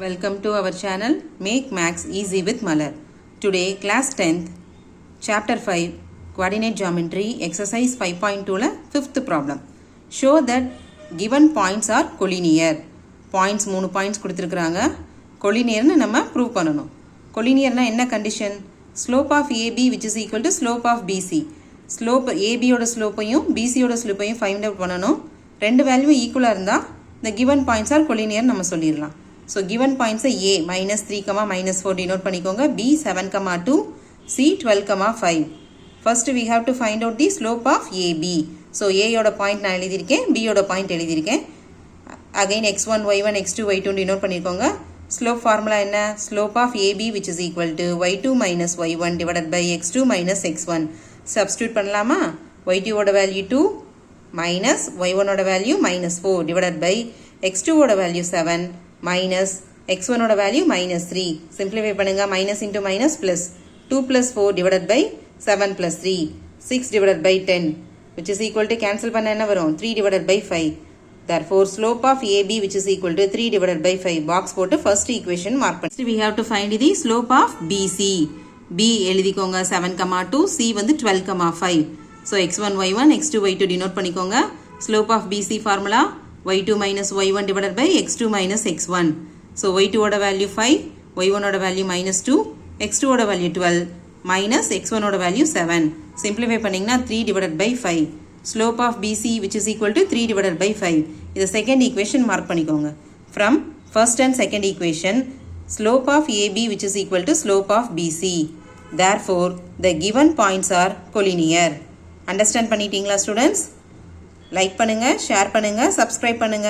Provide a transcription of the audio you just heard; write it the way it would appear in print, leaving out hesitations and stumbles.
Welcome to our channel Make Maths Easy with Malar. Today class 10th chapter 5 coordinate geometry exercise 5.2 la 5th problem. Show that given points are collinear. Points 3 points கொடுத்திருக்காங்க. collinear னு நம்ம prove பண்ணனும். collinear னா என்ன condition? Slope of AB which is equal to slope of BC. Slope AB ஓட ஸ்லோப்பையும் BC ஓட ஸ்லோப்பையும் find out பண்ணனும். ரெண்டு வேல்யூ ஈக்குவலா இருந்தா the given points are collinear நம்ம சொல்லிரலாம். So given points A minus 3, minus 4 denote பண்ணிக்கோங்க. B 7, 2, C 12, 5. First we have to find out the slope of AB. So A யோட point நான் எழுதியிருக்கேன், B யோட point எழுதியிருக்கேன். Again x1, y1, x2, y2 denote பண்ணிக்கோங்க. Slope formula என்ன? Slope of AB which is equal to y2 minus y1 divided by x2 minus x1. Substitute பண்ணலாமா? y2 ஓட value 2 minus y1 ஓட value minus 4 divided by x2 ஓட value 7 minus x1 ஓட value minus 3. Simplify பண்ணுங்க. Minus into minus plus 2 plus 4 divided by 7 plus 3. 6 divided by 10 which is equal to cancel பண்ண என்ன வரும்? 3 divided by 5. Therefore slope of AB which is equal to 3 divided by 5. Box போட்டு first equation mark பண்ணு. Next we have to find the slope of BC. B எழுதிக்கோங்க 7, 2. C வந்து 12, 5. So x1, y1, x2, y2 denote பண்ணிக்கோங்க. Slope of BC formula y2 minus y1 divided by x2 minus x1. So y2 ஓட value 5, y1 ஓட value minus 2, x2 ஓட value 12, minus x1 ஓட value 7. Simplify பண்ணிங்கனா 3 divided by 5. Slope of BC which is equal to 3 divided by 5. இது second equation mark பண்ணிக்கோங்க. From first and second equation, slope of AB which is equal to slope of BC. Therefore, the given points are collinear. Understand பண்ணிட்டீங்களா students? Like பண்ணுங்க, share பண்ணுங்க, subscribe பண்ணுங்க.